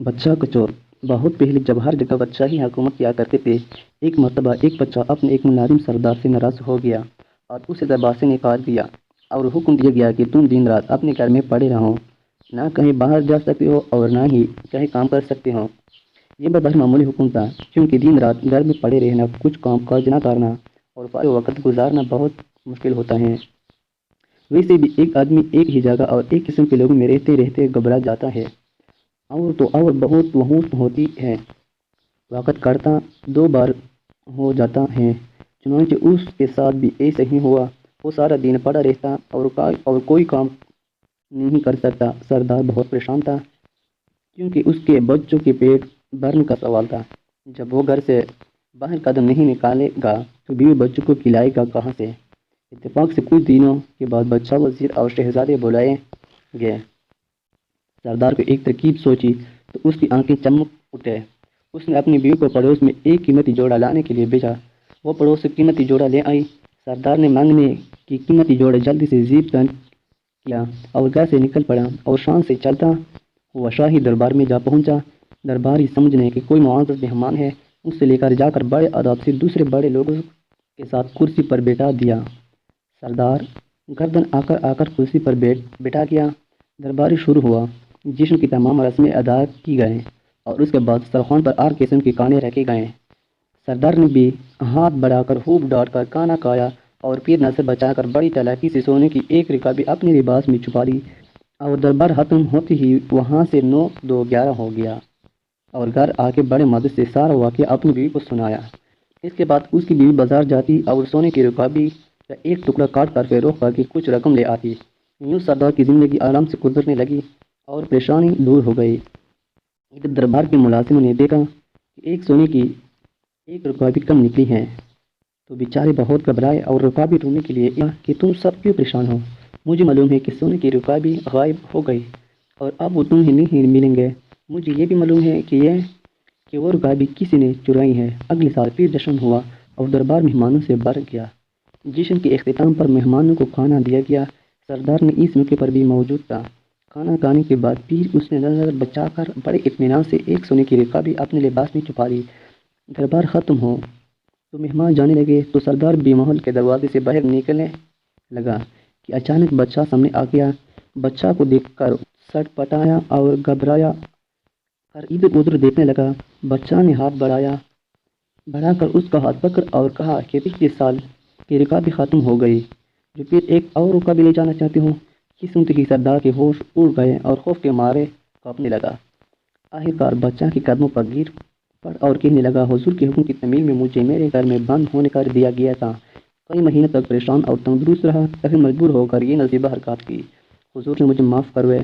بادشاہ کا چور۔ بہت پہلے جب ہر جگہ بادشاہی حکومت کیا کرتے تھے، ایک مرتبہ ایک بادشاہ اپنے ایک ملازم سردار سے ناراض ہو گیا اور اسے دربار سے نکال دیا اور حکم دیا گیا کہ تم دن رات اپنے گھر میں پڑے رہو، نہ کہیں باہر جا سکتے ہو اور نہ ہی کہیں کام کر سکتے ہو۔ یہ بظاہر معمولی حکم تھا، کیونکہ دن رات گھر میں پڑے رہنا، کچھ کام کاج نہ کرنا اور فارغ وقت گزارنا بہت مشکل ہوتا ہے۔ ویسے بھی ایک آدمی ایک ہی جگہ اور ایک قسم کے لوگوں میں رہتے رہتے گھبرا جاتا ہے اور تو اور بہت وحوش ہوتی ہے۔ وقت کٹتا 2 بار ہو جاتا ہے، چنانچہ اس کے ساتھ بھی ایسا ہی ہوا۔ وہ سارا دن پڑا رہتا اور کوئی کام نہیں کر سکتا۔ سردار بہت پریشان تھا، کیونکہ اس کے بچوں کے پیٹ بھرنے کا سوال تھا۔ جب وہ گھر سے باہر قدم نہیں نکالے گا تو بیوی بچوں کو کھلائے گا کہاں سے؟ اتفاق سے کچھ دنوں کے بعد بادشاہ، وزیر اور شہزادے بلائے گئے۔ سردار کو ایک ترکیب سوچی تو اس کی آنکھیں چمک اٹھے۔ اس نے اپنی بیوی کو پڑوس میں ایک قیمتی جوڑا لانے کے لیے بھیجا۔ وہ پڑوس سے قیمتی جوڑا لے آئی۔ سردار نے مانگنے کی قیمتی جوڑا جلدی سے زیب بند کیا اور گھر سے نکل پڑا اور شان سے چلتا ہوا شاہی دربار میں جا پہنچا۔ درباری سمجھنے کہ کوئی معزز مہمان ہے، اس سے لے کر جا کر بڑے آداب سے دوسرے بڑے لوگوں کے ساتھ کرسی پر بیٹھا دیا۔ سردار گردن آ کر کرسی پر بیٹھا گیا۔ درباری شروع ہوا۔ جشن کی تمام رسمیں ادا کی گئیں اور اس کے بعد دسترخوان پر ہر قسم کے کھانے رکھے گئے۔ سردار نے بھی ہاتھ بڑھا کر خوب ڈانٹ کر کھانا کھایا اور پھر نظر بچا کر بڑی چالاکی سے سونے کی ایک رکابی اپنے لباس میں چھپا لی اور دربار ختم ہوتے ہی وہاں سے 9 2 11 ہو گیا اور گھر آ کے بڑے مدد سے سارا واقعہ اپنی بیوی کو سنایا۔ اس کے بعد اس کی بیوی بازار جاتی اور سونے کی رکابی کا ایک ٹکڑا کاٹ کر فروخت کر کے کچھ رقم لے آتی۔ یوں سردار کی زندگی آرام سے گزرنے لگی اور پریشانی دور ہو گئی۔ جب دربار کے ملازموں نے دیکھا کہ ایک سونے کی ایک رکابی کم نکلی ہے تو بیچارے بہت گھبرائے اور رکابی ڈھونڈنے کے لیے کہا کہ تم سب کیوں پریشان ہو؟ مجھے معلوم ہے کہ سونے کی رکابی غائب ہو گئی اور اب وہ تمہیں نہیں ملیں گے۔ مجھے یہ بھی معلوم ہے کہ وہ رکابی کسی نے چرائی ہے۔ اگلے سال پھر جشن ہوا اور دربار مہمانوں سے بھر گیا۔ جشن کے اختتام پر مہمانوں کو کھانا دیا گیا۔ سردار نے اس موقع پر بھی موجود تھا۔ کھانا کھانے کے بعد پھر اس نے نظر بچا کر بڑے اطمینان سے ایک سونے کی رکابی اپنے لباس میں چھپا لی۔ دربار ختم ہو تو مہمان جانے لگے تو سردار بھی محل کے دروازے سے باہر نکلنے لگا کہ اچانک بادشاہ سامنے آ گیا۔ بادشاہ کو دیکھ کر سٹ پٹایا اور گھبرایا کر ادھر ادھر دیکھنے لگا۔ بادشاہ نے ہاتھ بڑھا کر اس کا ہاتھ پکڑا اور کہا کہ پچھلے سال کی رکابی ختم ہو گئی، جو پھر ایک اور رکابی لے جانا چاہتے ہو؟ یہ سنتے ہی سردار کے ہوش اڑ گئے اور خوف کے مارے کانپنے لگا۔ آخرکار بادشاہ کے قدموں پر گر پڑ اور کہنے لگا، حضور کے حکم کی تعمیل میں مجھے میرے گھر میں بند ہونے کر دیا گیا تھا۔ کئی مہینے تک پریشان اور تندرست رہا، پھر مجبور ہو کر یہ نصیبہ حرکات کی۔ حضور نے مجھے معاف کروائے۔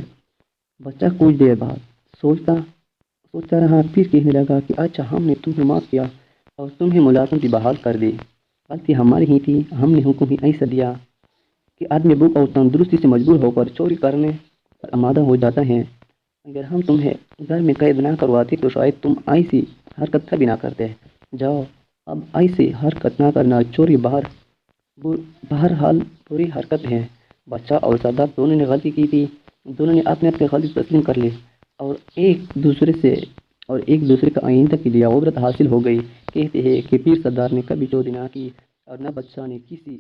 بادشاہ کچھ دیر بعد سوچتا رہا، پھر کہنے لگا کہ اچھا، ہم نے تمہیں معاف کیا اور تمہیں ملازمتی بحال کر دی۔ غلطی ہماری ہی تھی، ہم نے حکم ہی ایسا دیا کہ آدمی بھوک اور تندرستی سے مجبور ہو کر چوری کرنے پر آمادہ ہو جاتا ہے۔ اگر ہم تمہیں گھر میں قید نہ کرواتے تو شاید تم ایسی حرکت کبھی نہ کرتے۔ جاؤ، اب ایسی حرکت نہ کرنا۔ چوری بہرحال بری حرکت ہے۔ بادشاہ اور سردار دونوں نے غلطی کی تھی۔ دونوں نے اپنے غلطی تسلیم کر لی اور ایک دوسرے کا آئندہ کے لیے عبرت حاصل ہو گئی۔ کہتے ہیں کہ پھر سردار نے کبھی چوری نہ کی اور نہ بادشاہ نے کسی